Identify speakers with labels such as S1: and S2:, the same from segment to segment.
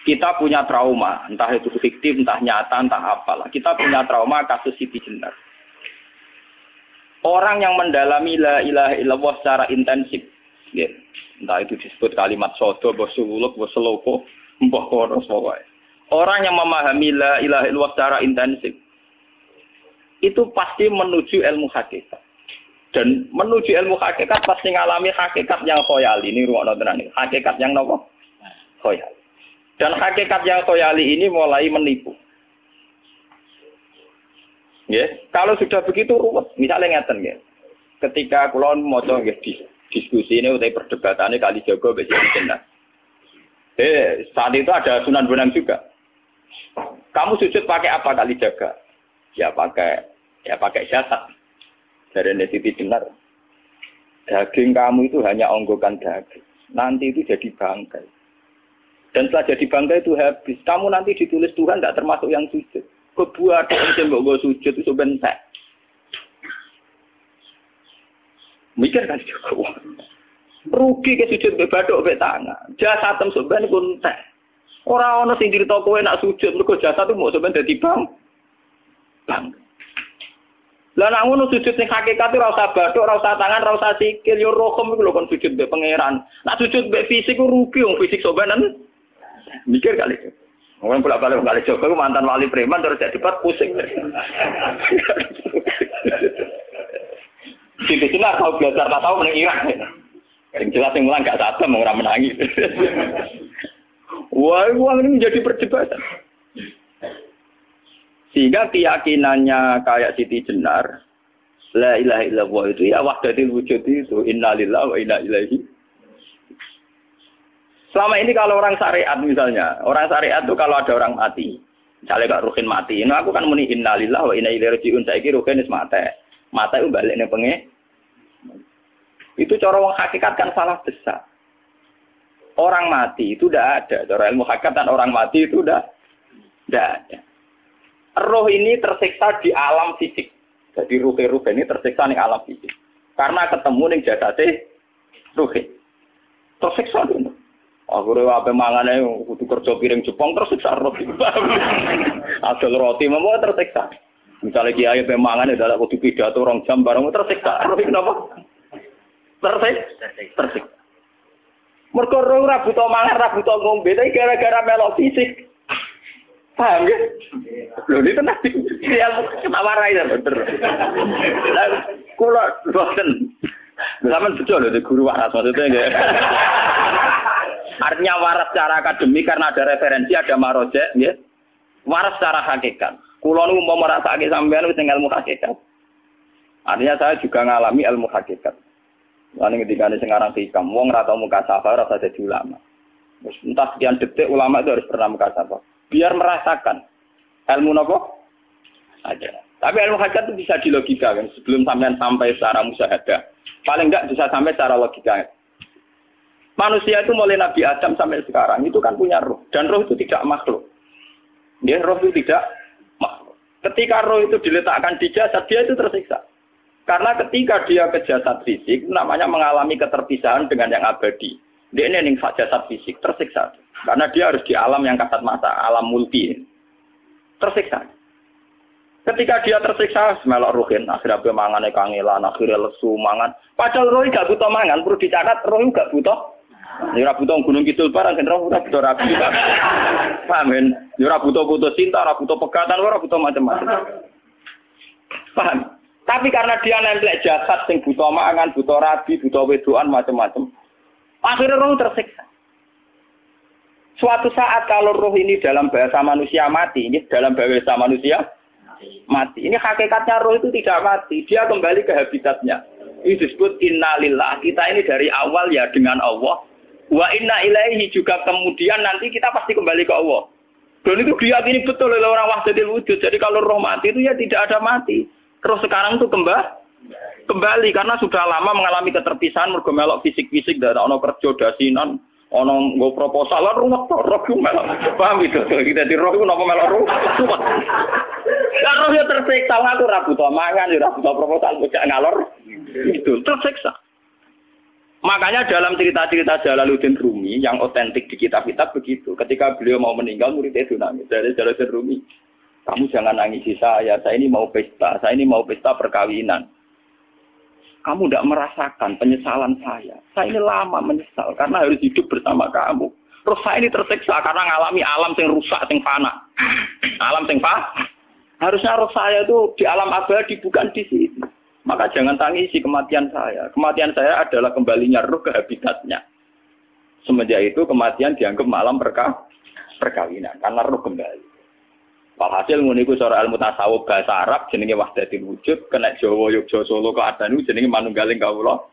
S1: Kita punya trauma, entah itu fiktif, entah nyata, entah apalah. Kita punya trauma kasus Siti Jenar. Orang yang mendalami la ilaha illallah secara intensif, ya, entah itu disebut kalimat sodo, bosuluk, boseloko, mbah koros pokoknya. Orang yang memahami la ilaha illallah secara intensif, itu pasti menuju ilmu hakikat. Dan menuju ilmu hakikat pasti ngalami hakikat yang khoyali. Ini ruang tenan ini. Hakikat yang nopo? Khoyali. Dan hakikat yang khoyali ini mulai menipu. Ya, kalau sudah begitu ruwet. Misalnya ngeten ya. Ketika kulon moco nggih diskusi ini utai perdebatannya kali jago mbek Jenar. Saat itu ada Sunan Bonang juga. Kamu sujud pakai apa kali jaga? Ya pakai jasad. Dari Siti Jenar. Daging kamu itu hanya onggokan daging. Nanti itu jadi bangkai. Dan setelah jadi bangkai itu habis. Kamu nanti ditulis Tuhan tidak termasuk yang sujud. Kebuat yang mbok sujud itu bentek. Mikir kan juga. Rugi ke sujud mbek bathuk mbek tangan. Jasad tem sampean pun entek. Ora ana sing crito kowe nak sujud mergo jasad itu mau sampean dadi bang. Lah nek ngono sujud sing hakikat ora usah bathuk, ora usah tangan, ora usah sikil, yo rohem iku lho kon sujud mbek pangeran. Nak sujud mbek fisik ku rugi wong fisik sampean. Mikir kali. Orang bolak-balik kali Joko mantan wali preman terus jadi pusing. Siti Jenar tahu belajar tak tahu mengira. Yang jelas yang mulang gak satem orang menangis. Wah, uang ini menjadi perdebatan. Sehingga keyakinannya kayak Siti Jenar, la ilaha illallah itu ya wahdatul wujud itu innalillahi wa inna ilaihi. Selama ini kalau orang syariat misalnya, orang syariat itu kalau ada orang mati, misalnya Kak Ruhin mati, ini aku kan muni innalillahi wa inna ilaihi raji'un, saiki Ruhin wis mati. Mati itu balik ning penge. Itu cara wong hakikat kan salah besar. Orang mati itu tidak ada, cara ilmu hakikat orang mati itu tidak ada. Roh ini tersiksa di alam fisik. Jadi ruh ini tersiksa di alam fisik. Karena ketemu ning jasate ruh. Tersiksa dulu. Aku rewa mangane kudu kerja piring Jepang tersiksa roh. Adol roti mau tersiksa. Misalnya kiai pemangan adalah kudu pidato 2 jam bareng tersiksa. Roh kenapa? Tersiksa. Mergo roh ora buta mangan, ora buta ngombe, tapi gara-gara melok fisik. Paham ya? Lho ini tenang. Dia ketawarai ya bener. Kula boten. Sampeyan betul lho guru waras maksudnya nggih. Artinya waras secara akademik karena ada referensi, ada marojek, ya. Waras secara hakikat. Kulo nu mau merasake sampean wis ilmu hakikat. Artinya saya juga ngalami ilmu hakikat. Lan ketika sing aran hikam, wong ora tau muka safar ora jadi ulama. Wis entah sekian detik ulama itu harus pernah muka safar. Biar merasakan ilmu nopo aja. Tapi ilmu hakikat itu bisa dilogikakan sebelum sampean sampai secara musyahadah. Paling enggak bisa sampai secara logika. Manusia itu mulai Nabi Adam sampai sekarang itu kan punya roh. Dan roh itu tidak makhluk. Dia roh itu tidak makhluk. Ketika roh itu diletakkan di jasad, dia itu tersiksa. Karena ketika dia ke jasad fisik, namanya mengalami keterpisahan dengan yang abadi. Dia ini yang jasad fisik, tersiksa. Karena dia harus di alam yang kasat mata, alam multi. Tersiksa. Ketika dia tersiksa, melok ruhin. Akhirnya dia mangan, kangelan, akhirnya lesu, mangan. Padahal roh gak butuh mangan, perlu dicatat, roh gak butuh. Ora butuh gunung kidul barang kan ora butuh rapi. Paham kan? Ora butuh putus cinta, ora butuh pegatan, ora butuh macam-macam. Paham? Tapi karena dia nempel jasad sing butuh mangan, butuh rabi, butuh wedoan macam-macam. Akhirnya roh tersiksa. Suatu saat kalau roh ini dalam bahasa manusia mati, ini dalam bahasa manusia mati. Ini hakikatnya roh itu tidak mati, dia kembali ke habitatnya. Ini disebut innalillah. Kita ini dari awal ya dengan Allah. Wa inna ilaihi juga kemudian nanti kita pasti kembali ke Allah. Dan itu diyakini betul oleh orang wahdatul wujud. Jadi kalau roh mati itu ya tidak ada mati. Terus sekarang itu kembali karena sudah lama mengalami keterpisahan mergo melok fisik-fisik dan ono kerja dasinan, ono nggo proposal ruwet roh melok. Paham itu? Kita di roh napa melok ruwet. Lah roh ya tersiksa aku ora butuh mangan, ora butuh proposal bocah ngalor. Itu tersiksa. Makanya dalam cerita-cerita Jalaluddin Rumi Rumi yang otentik di kitab-kitab begitu. Ketika beliau mau meninggal, muridnya itu nangis. Dari Jalaluddin Rumi, kamu jangan nangisi saya ini mau pesta, saya ini mau pesta perkawinan. Kamu tidak merasakan penyesalan saya ini lama menyesal karena harus hidup bersama kamu. Terus saya ini tersiksa karena ngalami alam yang rusak, yang fana. Alam yang fana. Harusnya roh saya itu di alam abadi, bukan di sini. Maka jangan tangisi kematian saya. Kematian saya adalah kembalinya roh ke habitatnya. Semenjak itu kematian dianggap malam perkawinan. Karena roh kembali. Walhasil nguniku seorang ilmu tasawuf bahasa Arab, jenenge wahdatul wujud, kena Jawa, Yogyakarta, Solo, keadaan itu jenenge manunggaling kawula.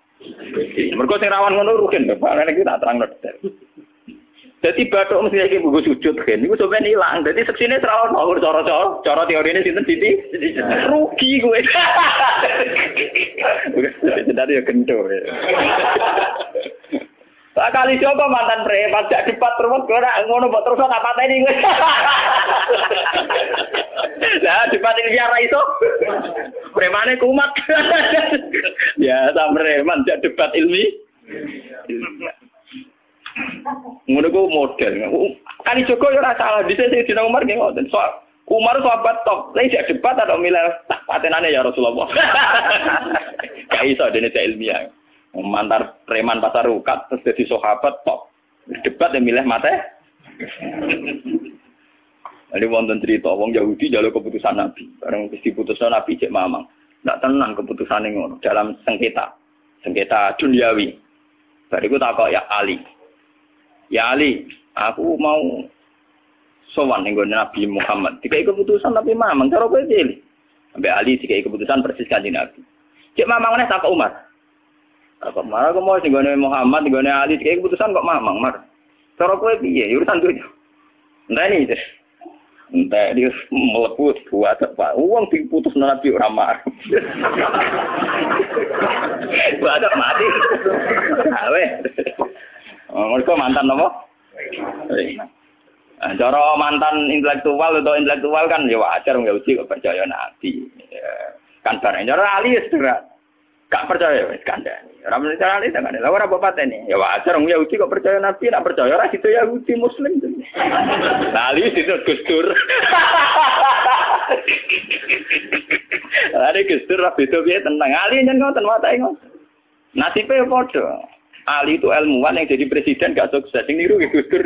S1: Mergo sing rawan ngono rugen, Bapak. Nek tak terangno detail. Jadi bathuk mesti iki buku sujud kan. Niku sampeyan ilang. Dadi seksine serawon ngawur cara teorine sinten Siti? Rugi kowe. Sedar ya gento. Lah kali coba mantan preman jak debat terus ora ngono mbok terus tak pateni kowe. Lah debat iki ora iso. Premane kumat. Ya sam preman jak debat ilmi. Ngono ku model. Kali Joko yo ora salah, dhisik Sayyidina Umar nggih ngoten. Soal Umar sahabat top, lha iki debat atau milih patenane ya Rasulullah. Kayak iso dene ilmiah. Mantar preman pasar rukat terus jadi sahabat top. Debat yang milih mate. Ada wonten cerita wong Yahudi njaluk keputusan Nabi. Bareng wis diputusno Nabi cek mamang. Ndak tenang keputusane ngono dalam sengketa duniawi. Bariku takok ya Ali. Ya Ali, aku mau sowan ning Nabi Muhammad. Dikai keputusan Nabi mamang cara kowe pilih. Sampai Ali dikai keputusan persis kanjeng Nabi. Cek mamang neh takok Umar. Takok Umar aku mau sing Muhammad, ning Ali dikai keputusan kok mamang, Mar. Cara kowe piye? Urusan dunya. Enteni itu. Entah dia meleput buat apa? Uang diputus Nabi ora marah. Buat mati. Awe. Mereka mantan apa? Cara mantan intelektual atau intelektual kan ya wajar nggak uji kok percaya Nabi. Kan barang cara Ali ya gak percaya wis kandhani. Ora percaya Ali kan. Lah ora apa patene. Ya wajar wong Yahudi kok percaya Nabi, nak percaya ora gitu Yahudi Muslim. Lah Ali itu Gusdur. Ada Gusdur lah beda piye tentang Ali nyen ngoten watake ngoten. Nasibe padha. Ali itu ilmuwan yang jadi presiden gak sukses. Sing niru Gusdur.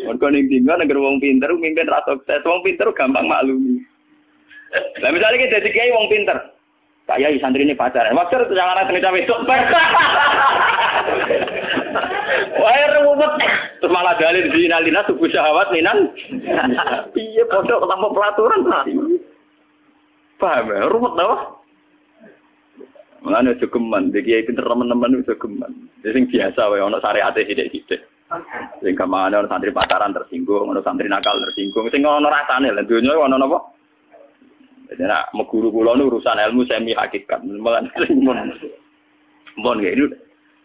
S1: Mergo ning dinggo negara wong pinter mimpin ra sukses. Wong pinter gampang maklumi. Lah misalnya kita jadi kiai wong pinter. Kaya santri ini pacaran. Wajar jangan ana cerita wedok. Wah, ruwet. Terus malah dalil dinalina subuh syahwat minan. Piye pondok tanpa pelaturan ta? Paham ya? Ruwet ta? Mulane aja geman, iki kiai pinter teman-teman iso geman. Sing biasa wae ana syariate sithik-sithik. Sing gamane ana santri pacaran tersinggung, ana santri nakal tersinggung. Sing ana rasane lha donya ana napa? Jadi nak meguru kula nu urusan ilmu semi hakikat. Mon gitu.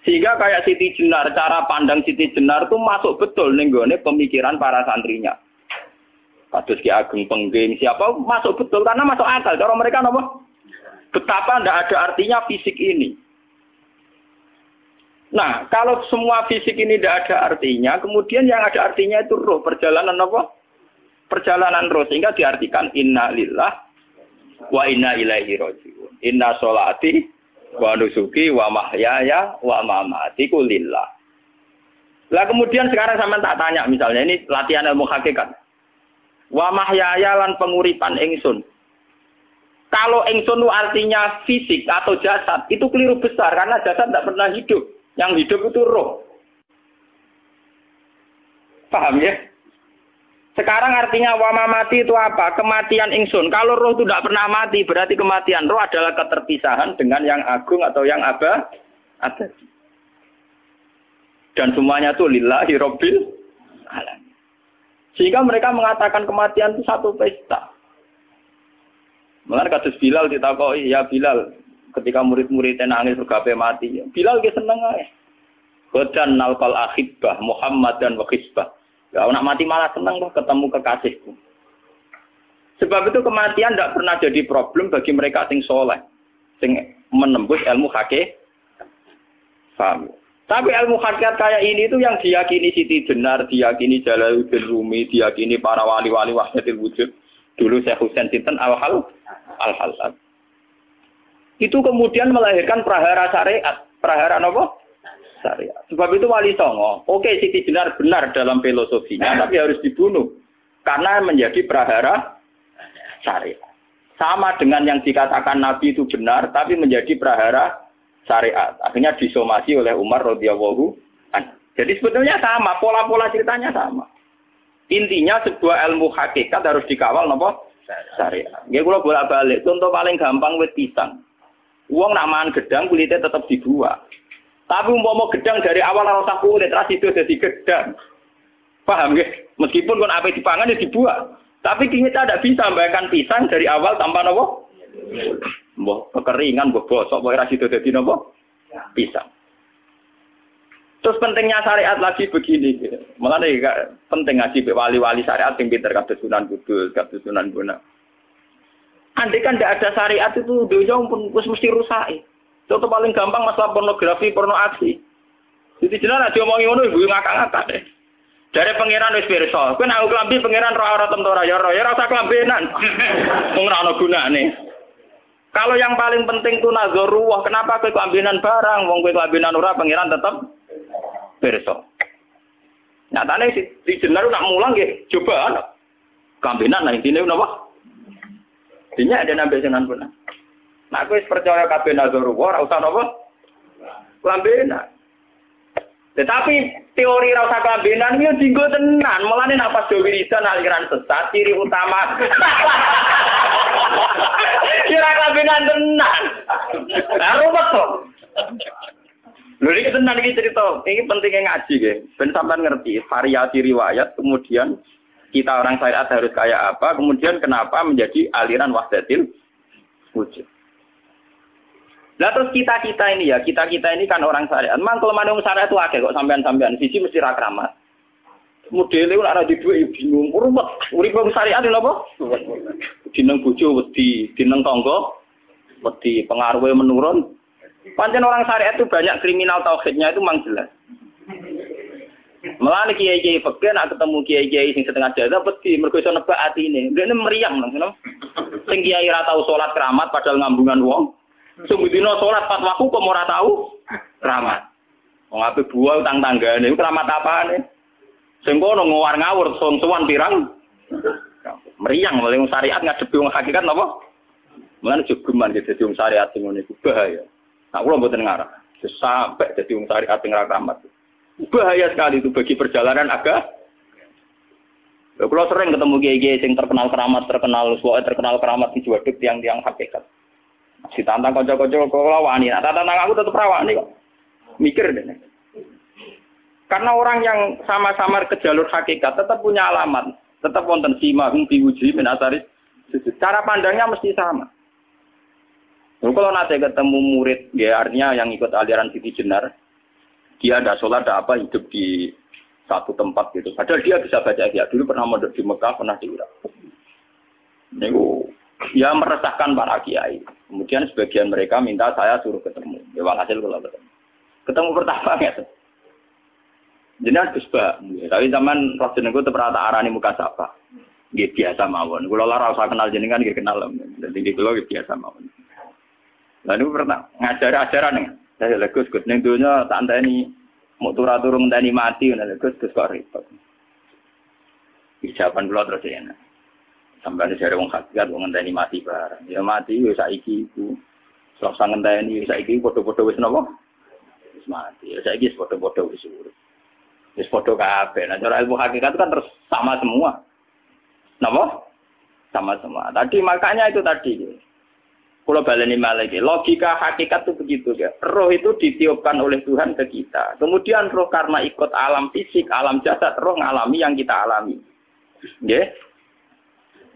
S1: Sehingga kayak Siti Jenar, cara pandang Siti Jenar itu masuk betul ning gone pemikiran para santrinya. Kados Ki Ageng Pengging siapa masuk betul karena masuk akal. Cara mereka napa? Betapa tidak ada artinya fisik ini. Nah, kalau semua fisik ini tidak ada artinya, kemudian yang ada artinya itu roh, perjalanan apa? Perjalanan roh, sehingga diartikan inna lillah wa inna ilaihi raji'un. Inna sholati wa nusuki wa mahyaya wa mamati lillah. Lah kemudian sekarang sampean tak tanya misalnya ini latihan ilmu hakikat. Wa mahyaya lan penguripan ingsun. Kalau ingsun itu artinya fisik atau jasad, itu keliru besar karena jasad tidak pernah hidup. Yang hidup itu roh. Paham ya? Sekarang artinya wama mati itu apa? Kematian ingsun. Kalau roh itu tidak pernah mati, berarti kematian roh adalah keterpisahan dengan yang agung atau yang abadi. Dan semuanya itu lillahi rabbil alamin. Sehingga mereka mengatakan kematian itu satu pesta. Mengenai kasus Bilal ditakoi, ya Bilal, ketika murid-muridnya nangis bergape mati, Bilal dia seneng aja. Godan nalkal akhibah Muhammad dan wakisbah. Ya, nak mati malah seneng loh ketemu kekasihku. Sebab itu kematian tidak pernah jadi problem bagi mereka sing soleh, sing menembus ilmu hakikat. Paham? Tapi ilmu hakikat kayak ini itu yang diyakini Siti Jenar, diyakini Jalaluddin Rumi, diyakini para wali-wali wahdatul wujud. Dulu Syekh Husain Sinten Al-Halal. Itu kemudian melahirkan prahara syariat. Prahara apa? Syariat. Sebab itu Wali Songo, oke Siti Jenar benar dalam filosofinya, tapi harus dibunuh. Karena menjadi prahara syariat. Sama dengan yang dikatakan Nabi itu benar, tapi menjadi prahara syariat. Akhirnya disomasi oleh Umar radhiyallahu anhu. Jadi sebetulnya sama, pola-pola ceritanya sama. Intinya sebuah ilmu hakikat harus dikawal napa? Syariat. Nggih kula bolak-balik, contoh paling gampang wit pisang. Wong nak mangan gedang kulitnya tetap dibuang. Tapi umpama gedang dari awal ora usah kulit, terus itu dadi gedang. Paham nggih? Meskipun kon ape dipangan ya dibuang. Tapi kita tidak bisa membayangkan pisang dari awal tanpa napa? Mbah kekeringan, mbah bosok, mbah ora sido dadi napa? Pisang. Terus pentingnya syariat lagi begini. Mulane penting ngaji wali-wali syariat sing pinter kados Sunan Kudus, kados Sunan Bonang. Andai kan tidak ada syariat itu dunia pun mesti rusak. Contoh paling gampang masalah pornografi, porno aksi. Jadi jelas aja omongi ngono ibu ngakak-ngakak deh. Dari pangeran wis pirsa, kowe nek klambi pangeran ro ora tentu ya rasa klambenan. Wong ora ana gunane. Kalau yang paling penting itu nazarullah, kenapa kowe klambenan barang, wong kowe klambenan ora pangeran tetep pirsa. Nyatane di jenar nak mulang nggih coba klambenan lah intine napa? Dinya ada nabi Sunan Bonang. Nah, aku percaya kabeh nazarullah, ora usah napa? Klambenan. Tetapi teori ra usah klambenan iki dienggo tenan. Mulane nek pas wiridan aliran sesat ciri utama. Kira klambenan tenan. Lah ruwet to. Lho iki tenan iki cerita. Iki pentingnya ngaji nggih. Ben sampean ngerti variasi riwayat, kemudian kita orang syariat harus kayak apa, kemudian kenapa menjadi aliran wahdatil wujud. Nah terus kita ini kan orang syariat. Memang kalau manung syariat itu akeh kok sampean-sampean siji mesti ra kramat. Modele ora di dhuwit bingung, ruwet. Urip wong syariat lho apa? Dineng bojo wedi, dineng tangga wedi, pengaruhe menurun. Pancen orang syariat itu banyak kriminal tauhidnya itu memang jelas. Mulane kiai-kiai fikih nek ketemu kiai-kiai sing setengah jaga wedi mergo iso nebak atine. Ndekne meriang ngono. Sing kiai ra tau salat keramat padahal ngambungan wong. Sing dina salat pat waktu kok ora tau keramat. Wong ape buah utang tanggane iku keramat apane? Sing kono ngawur-ngawur sowan pirang. Meriang oleh syariat ngadepi wong hakikat napa? Mulane jogeman dadi wong syariat sing ngene iku bahaya. Nah kula mboten ngarah. Sampai dadi wong syariat sing ra keramat. Bahaya sekali itu bagi perjalanan agama. Kalau sering ketemu kiai-kiai yang terkenal keramat di Juwaduk tiang-tiang hakikat. Si tantang kocok-kocok kalau wani, tantang aku tetap rawani kok. Mikir deh. Karena orang yang sama-sama ke jalur hakikat tetap punya alamat, tetap wonten sima hum biwuji min asaris. Cara pandangnya mesti sama. Kalau nanti ketemu murid, ya artinya yang ikut aliran Siti Jenar. Dia ada sholat, ada apa, hidup di satu tempat gitu. Padahal dia bisa baca ihya. Dulu pernah mondok di Mekah, pernah di Irak. Itu ya meresahkan para kiai. Kemudian sebagian mereka minta saya suruh ketemu. Ya walhasil kalau ketemu. Ketemu pertama gitu. Jenengan Gus Ba. Tapi zaman Rasulullah itu pernah tak arani muka sapa. Dia biasa mawon. Kalau lara usah kenal jenengan, dia kenal. Jadi dia biasa mawon. Lalu pernah ngajar ajaran. Saya Gus ning donya tak enteni mau turu-turu ngenteni mati ngono Gus kok repot. Ucapan kula terus enak. Sampai jare wong hakikat wong ngenteni mati bareng. Ya mati wis saiki iku. Selasa ngenteni saiki padha-padha wis napa? Wis mati. Ya saiki wis padha-padha wis urip. Wis padha kabeh. Nah cara ilmu hakikat kan terus sama semua. Napa? Sama semua. Tadi makanya itu tadi. Kalau baleni maliki, logika hakikat itu begitu ya. Roh itu ditiupkan oleh Tuhan ke kita. Kemudian roh karena ikut alam fisik, alam jasad, roh ngalami yang kita alami. Ya.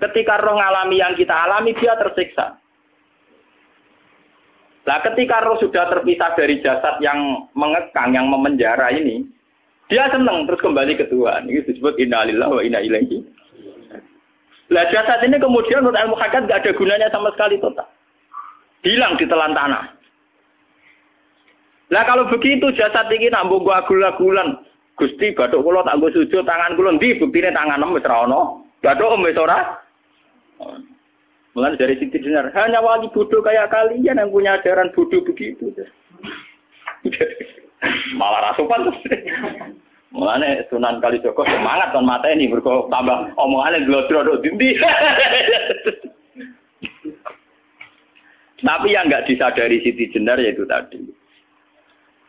S1: Ketika roh ngalami yang kita alami, dia tersiksa. Nah, ketika roh sudah terpisah dari jasad yang mengekang, yang memenjara ini, dia senang terus kembali ke Tuhan. Ini disebut inna lillahi wa inna ilaihi. Nah, jasad ini kemudian menurut ilmu hakikat tidak ada gunanya sama sekali total. Hilang di telan tanah. Lah kalau begitu jasad iki nak mbok agul-agulan. Gusti bathuk kula tak nggo sujud tangan kula ndi buktine tanganem wis ra ono. Bathuk wis ora. Mulane dari Siti Jenar, hanya wali bodoh kayak kalian yang punya ajaran bodoh begitu. Malah rasupan terus. Mulane Sunan Kalijaga semangat kon mateni mergo tambah omongane glodro nduk dindi. Tapi yang enggak disadari Siti Jenar yaitu tadi.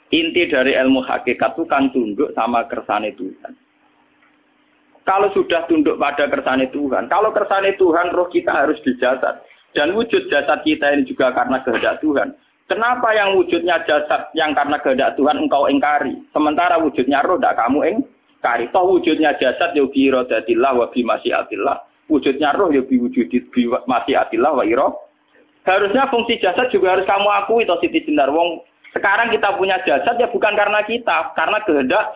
S1: Inti dari ilmu hakikat itu kan tunduk sama kersane Tuhan. Kalau sudah tunduk pada kersane Tuhan, kalau kersane Tuhan roh kita harus di jasad. Dan wujud jasad kita ini juga karena kehendak Tuhan. Kenapa yang wujudnya jasad yang karena kehendak Tuhan engkau ingkari? Sementara wujudnya roh tidak kamu ingkari. Toh wujudnya jasad ya bi iradatillah wa bi masyiatillah. Wujudnya roh ya bi wujudit bi masyiatillah wa ira. Harusnya fungsi jasad juga harus kamu akui toh Siti Jenar. Wong sekarang kita punya jasad ya bukan karena kita, karena kehendak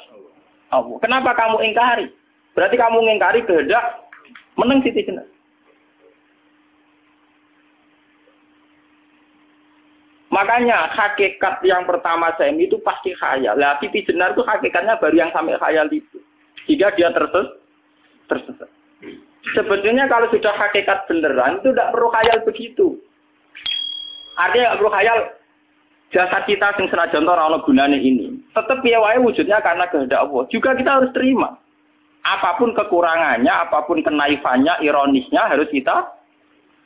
S1: Allah. Kenapa kamu ingkari? Berarti kamu mengingkari kehendak meneng Siti Jenar. Makanya hakikat yang pertama saya itu pasti khayal. Lah Siti Jenar itu hakikatnya baru yang sampai khayal itu. Sehingga dia tersesat. Sebetulnya kalau sudah hakikat beneran itu tidak perlu khayal begitu. Artinya tidak perlu khayal jasad kita yang senajan ora ana gunane ini. Tetap ya wae wujudnya karena kehendak Allah. Juga kita harus terima. Apapun kekurangannya, apapun kenaifannya, ironisnya harus kita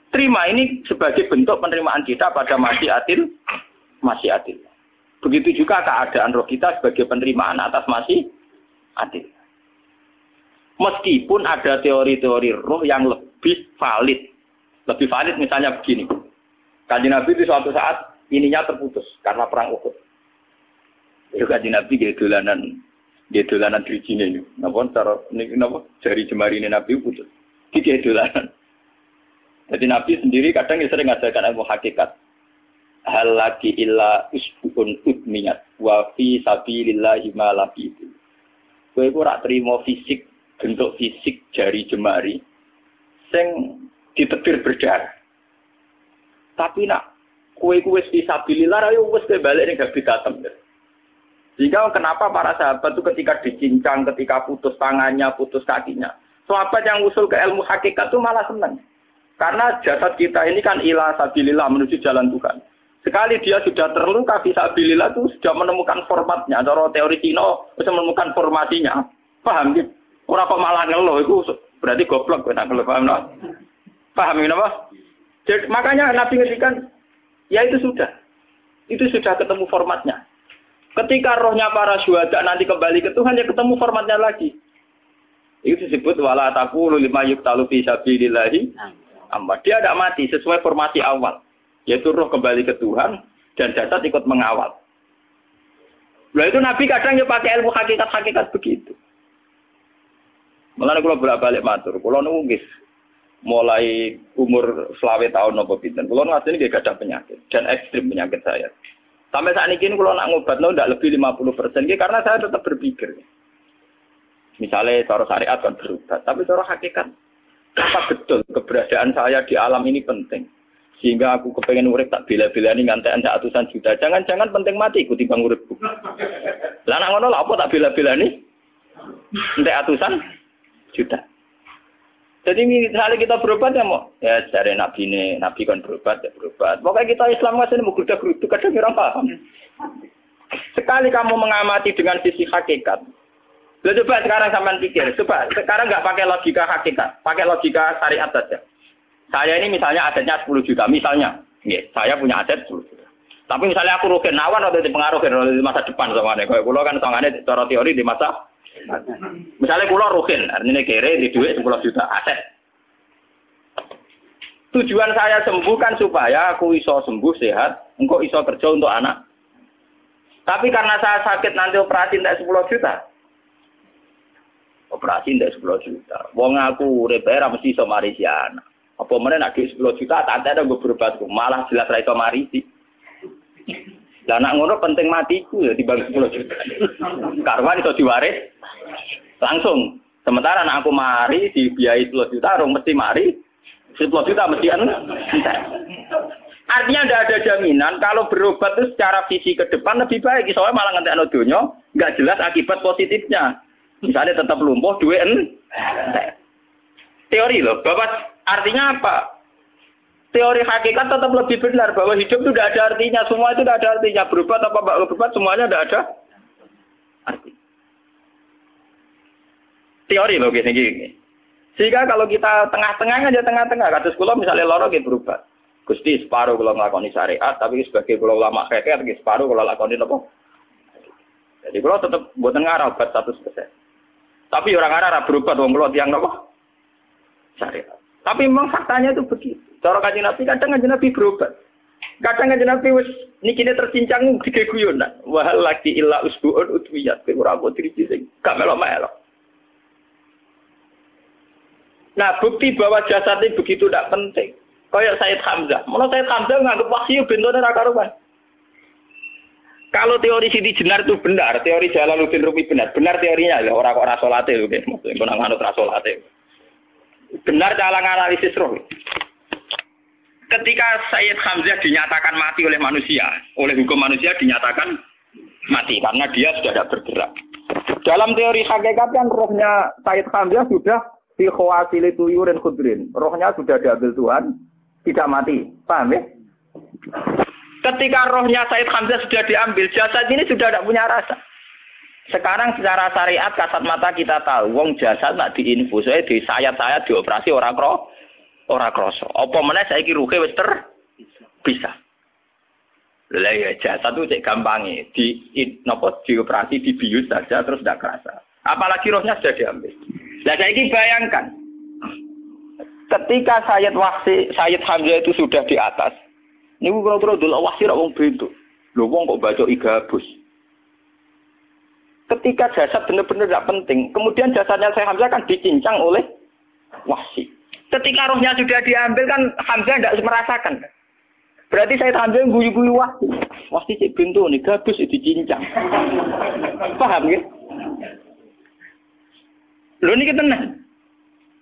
S1: terima. Ini sebagai bentuk penerimaan kita pada masyiatil. Begitu juga keadaan roh kita sebagai penerimaan atas masyiatil. Meskipun ada teori-teori roh yang lebih valid. Lebih valid misalnya begini. Kanjeng Nabi itu suatu saat ininya terputus karena perang Uhud. Itu Kanjeng Nabi dolanan drijine ini. Napa cara niki napa jari jemari ini Nabi putus. Iki dolanan. Jadi Nabi sendiri kadang sering ngajarkan ilmu hakikat. Hal lagi illa usbun udmiyat wa fi sabilillahi ma lafitu. Kowe ora trimo fisik, bentuk fisik jari jemari sing ditebir berdarah. Tapi nak kowe wis fi sabilillah ayo wis balik ning Nabi Tatem. Jika kenapa para sahabat itu ketika dicincang, ketika putus tangannya, putus kakinya. Sahabat yang usul ke ilmu hakikat itu malah senang. Karena jasad kita ini kan ila sabilillah menuju jalan Tuhan. Sekali dia sudah terluka fisabilillah itu sudah menemukan formatnya. Cara teori Cina bisa menemukan formasinya. Paham gitu? Orang kok malah ngeluh itu berarti goblok. Paham no? Paham ini apa? Jadi, makanya Nabi ngertikan, ya itu sudah. Itu sudah ketemu formatnya. Ketika rohnya para syuhada nanti kembali ke Tuhan, ya ketemu formatnya lagi. Itu disebut wala taqulu lima yuqtalu fi sabilillahi amma. Dia tidak mati sesuai formasi awal, yaitu roh kembali ke Tuhan dan jasad ikut mengawal. Nah itu Nabi kadang ya pakai ilmu hakikat begitu. Mulane kula bolak-balik matur, kula nunggis mulai umur 20 tahun napa pinten. Kula ngasih nggih gadah penyakit dan ekstrim penyakit saya. Sampai saat ini kalau nak ngobatno tidak lebih 50%, karena saya tetap berpikir. Misalnya cara syariat kan berobat, tapi cara hakikat apa betul keberadaan saya di alam ini penting. Sehingga aku kepengen urip tak bela-belani ngantekan ratusan juta. Jangan-jangan penting mati ikuti bang uripku. Lah nak ngono lha apa tak bela-belani? Entek ratusan juta. Jadi misalnya kita berobat ya mau, ya cari nabi kan berobat ya berobat. Pokoknya kita Islam nggak sini mau geruda-gerudu kadang orang paham. Sekali kamu mengamati dengan sisi hakikat, coba sekarang sampean pikir, coba sekarang nggak pakai logika hakikat, pakai logika syariat saja. Saya ini misalnya asetnya 10 juta, misalnya, ya, saya punya aset 10 juta. Tapi misalnya aku rugen awan atau dipengaruhi di masa depan sama nih, kalau pulau kan soalnya cara teori di masa. Misalnya pulau rugen, artinya kere di duit 10 juta aset. Tujuan saya sembuh kan supaya aku iso sembuh sehat, engkau iso kerja untuk anak. Tapi karena saya sakit nanti operasi tidak 10 juta. Operasi tidak 10 juta. Wong aku repair mesti iso marisi anak. Apa mana nak 10 juta tak ada gue berobat malah jelas ra iso marisi. Lah nak ngono penting matiku ya dibanding 10 juta. Karwan iso diwaris langsung. Sementara anak aku mari dibiayai 10 juta, rong mesti mari 10 juta mesti anu. Artinya tidak ada jaminan kalau berobat itu secara visi ke depan lebih baik. Soalnya malah ngentekno donya, nggak jelas akibat positifnya. Misalnya tetap lumpuh, duit teori loh, bahwa artinya apa? Teori hakikat tetap lebih benar bahwa hidup itu tidak ada artinya, semua itu tidak ada artinya. Berobat apa enggak berobat semuanya tidak ada arti. Teori loh gini. Sehingga kalau kita tengah-tengah aja tengah-tengah, kados kula misalnya loro nggih berobat. Gusti separuh kula nglakoni syariat, tapi sebagai kula ulama fikih nggih separuh kula lakoni apa? Jadi kula tetap mboten ngarah obat 100%. Tapi orang ngarah berobat wong kula tiyang napa? Syariat. Tapi memang faktanya itu begitu. Cara Kanjeng Nabi kadang Kanjeng Nabi berobat. Kadang Kanjeng Nabi wis nikine tercincang dige guyonan. Wahal lagi illa usbuun utwiyat ora kok driji sing gak melok-melok. Nah, bukti bahwa jasad itu begitu tidak penting. Kayak Sayyid Hamzah. Menurut Sayyid Hamzah nganggep wahyu bentone ra karuan. Kalau teori Siti Jenar itu benar, teori Jalaluddin Rumi benar. Benar teorinya ya, orang kok ora salate lho nggih. Maksudnya kok nganut ra salate. Benar cara analisis roh. Ketika Sayyid Hamzah dinyatakan mati oleh manusia, oleh hukum manusia dinyatakan mati karena dia sudah tidak bergerak. Dalam teori hakikat kan rohnya Sayyid Hamzah sudah fi khawasili tuyurin khudrin. Rohnya sudah diambil Tuhan, tidak mati. Paham ya? Ketika rohnya Sayyid Hamzah sudah diambil, jasad ini sudah tidak punya rasa. Sekarang secara syariat kasat mata kita tahu, wong jasad nak diinfus, di sayat-sayat dioperasi ora kroso. Apa meneh saiki ruhe wis bisa. Lah ya jasad itu cek gampange, dioperasi dibius saja terus tidak kerasa. Apalagi rohnya sudah diambil. Lah saiki bayangkan, ketika Sayyid Hamzah itu sudah di atas, niku kira-kira delok wahsi ra wong bentuk. Lho wong kok baca igabus. Ketika jasad benar-benar tidak penting, kemudian jasadnya Sayyid Hamzah kan dicincang oleh wahsi. Ketika rohnya sudah diambil kan Hamzah tidak merasakan. Berarti Sayyid Hamzah guyu-guyu wahsi. Wahsi cek bentuk nih gabus dicincang. Paham ya? Lho niki tenan.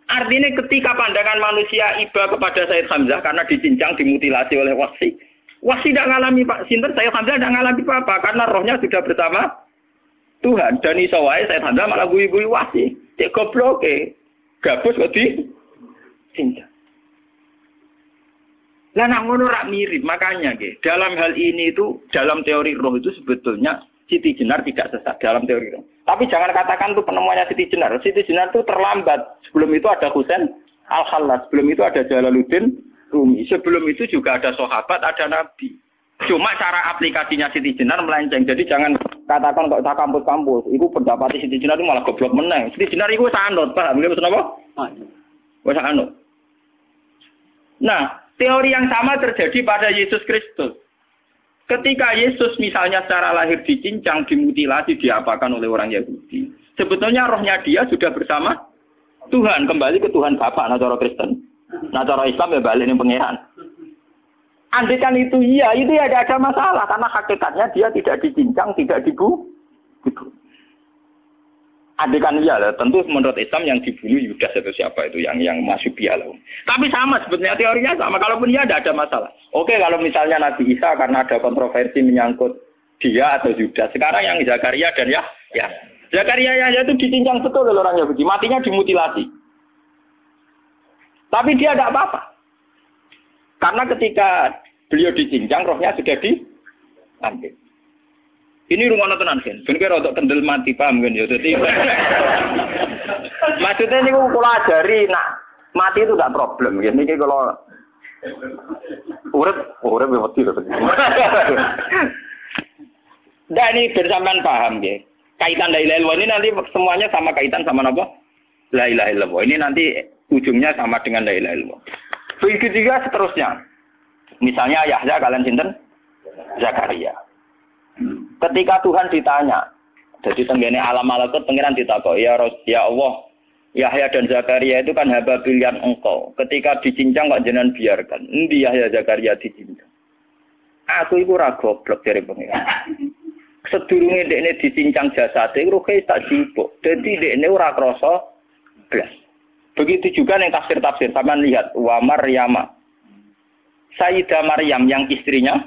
S1: Artinya ketika pandangan manusia iba kepada Sayyid Hamzah karena dicincang, dimutilasi oleh wahsi. Wahsi tidak mengalami Pak Sinter, Sayyid Hamzah tidak mengalami apa-apa karena rohnya sudah bersama Tuhan. Dan iso wae Sayyid Hamzah malah guyu-guyu wahsi. Cek goblok gabus kok dicincang. Lah nak ngono rak mirip, makanya dalam hal ini itu dalam teori roh itu sebetulnya Siti Jenar tidak sesat dalam teori roh. Tapi jangan katakan itu penemuannya Siti Jenar. Siti Jenar itu terlambat. Sebelum itu ada Husain Al-Khallas. Sebelum itu ada Jalaluddin Rumi. Sebelum itu juga ada sahabat, ada nabi. Cuma cara aplikasinya Siti Jenar melenceng. Jadi jangan katakan kok tak kampus-kampus. Itu pendapat Siti Jenar itu malah goblok meneng. Siti Jenar itu sanut, paham? Nggih maksud apa? Wis anut. Nah, teori yang sama terjadi pada Yesus Kristus. Ketika Yesus misalnya secara lahir dicincang, dimutilasi, diapakan oleh orang Yahudi. Sebetulnya rohnya dia sudah bersama Tuhan. Kembali ke Tuhan Bapa, nah cara Kristen. Nah cara Islam ya balik ini pengeran. Andaikan itu iya, itu ya ada masalah. Karena hakikatnya dia tidak dicincang, tidak dibunuh. Andaikan iya lah, tentu menurut Islam yang dibunuh Yudas itu siapa itu yang masuk bialah. Tapi sama sebetulnya teorinya sama. Kalaupun iya ada masalah. Oke, kalau misalnya Nabi Isa karena ada kontroversi menyangkut dia atau Yudas. Sekarang yang Zakaria dan ya Zakaria Yahya itu dicincang betul oleh orang Yahudi. Matinya dimutilasi. Tapi dia tidak apa-apa. Karena ketika beliau dicincang, rohnya sudah diambil. Ini rumah tenan kan. Ben kira untuk kendel mati paham kan ya. Dadi maksudnya niku kula ajari nak mati itu enggak problem ya. Niki kalau urip mati lho. Dan ini bersamaan paham ya. Kaitan la ilaha illallah ini nanti semuanya sama kaitan sama apa? La ilaha illallah. Ini nanti ujungnya sama dengan la ilaha illallah. Begitu juga seterusnya. Misalnya Yahya kalian sinten? Zakaria. Ketika Tuhan ditanya, jadi tenggene alam malakut pengiran ditakok, ya Allah, Yahya dan Zakaria itu kan hamba pilihan engkau. Ketika dicincang kok jenengan biarkan. Endi Yahya Zakaria dicincang? Aku iku ora goblok dari pengiran. Sedurunge dekne dicincang jasate ruhe tak jupuk. Dadi dekne ora krasa blas. Begitu juga ning tafsir-tafsir sampean lihat wa Maryama Sayyidah Maryam yang istrinya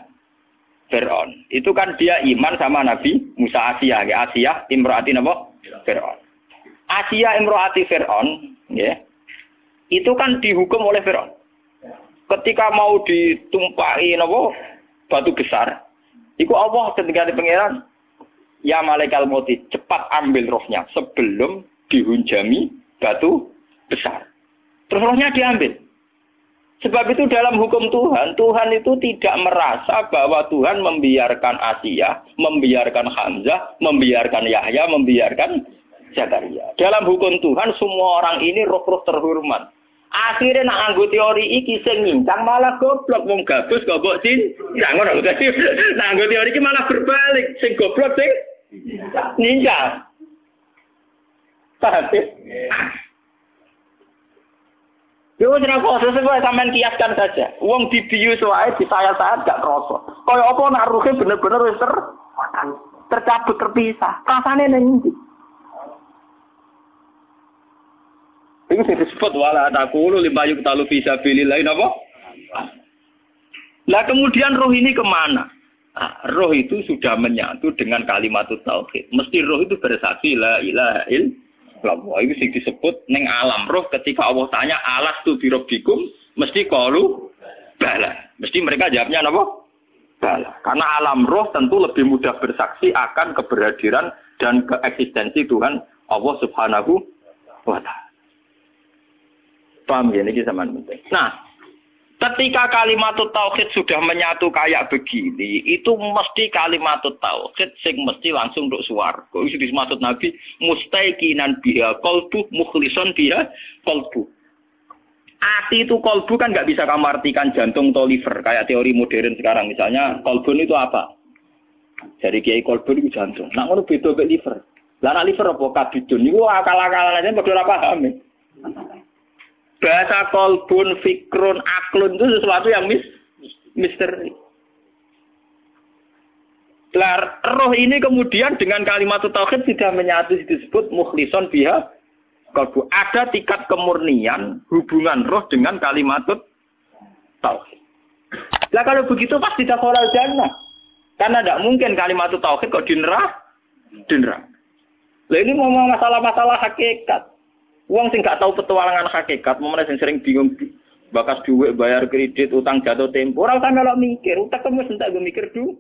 S1: Fir'aun. Itu kan dia iman sama Nabi Musa. Asia, ya. Asia imro'ati napa? Fir'aun. Asia imro'ati Fir'aun, ya. Itu kan dihukum oleh Fir'aun. Ketika mau ditumpahi napa? Batu besar. Iku Allah ketika di pangeran, ya malaikal mauti, cepat ambil rohnya sebelum dihunjami batu besar. Terus rohnya diambil. Sebab itu dalam hukum Tuhan, Tuhan itu tidak merasa bahwa Tuhan membiarkan Asia, membiarkan Hamzah, membiarkan Yahya, membiarkan Zakaria. Dalam hukum Tuhan, semua orang ini roh-roh terhormat. Akhirnya nak anggo teori iki sing nyincang malah goblok, wong gabus goblok cincang ngono dadi. Nak anggo teori iki malah berbalik, sing goblok sing nyincang. Paham ya? Yo ora kok sesuai sampean kiaskan saja. Wong dibius wae disayat-sayat gak kroso. Kaya apa nak ruhe bener-bener wis tercabut terpisah. Rasane ning ndi? Iku sing disebut wala taqulu limayuk talu fi sabilillah napa? Lah kemudian roh ini kemana? Nah, roh itu sudah menyatu dengan kalimat tauhid. Mesti roh itu bersaksi la ilaha illallah. Itu sing disebut ning alam roh ketika Allah tanya alastu bi rabbikum mesti qalu bala. Mesti mereka jawabnya apa? Bala. Karena alam roh tentu lebih mudah bersaksi akan keberhadiran dan keeksistensi Tuhan Allah Subhanahu wa taala. Paham ya ini zaman penting. Nah, ketika kalimat tauhid sudah menyatu kayak begini, itu mesti kalimat tauhid sing mesti langsung untuk swarga. Itu dimaksud Nabi mustaiqinan biha qalbu mukhlishon biha qalbu. Ati itu qalbu kan nggak bisa kamu artikan jantung atau liver kayak teori modern sekarang. Misalnya qalbun itu apa? Jadi kiai qalbun itu jantung. Nah ngono beda mek liver. Lah nek liver apa kabidun niku akal-akalan aja padha ora paham. Bahasa kolbun, fikrun, aklun itu sesuatu yang misteri. Roh ini kemudian dengan kalimat tauhid sudah menyatu disebut mukhlishon biha kolbu. Ada tingkat kemurnian hubungan roh dengan kalimat tauhid. Lah kalau begitu pasti dakhalal jannah. Karena tidak mungkin kalimat tauhid kok dinerang. Lah ini mau masalah-masalah hakikat. Uang sing gak tahu petualangan hakikat, momennya sering bingung bakas duit, bayar kredit, utang jatuh tempo. Orang kan melok mikir, utak kamu sentak gue mikir duit.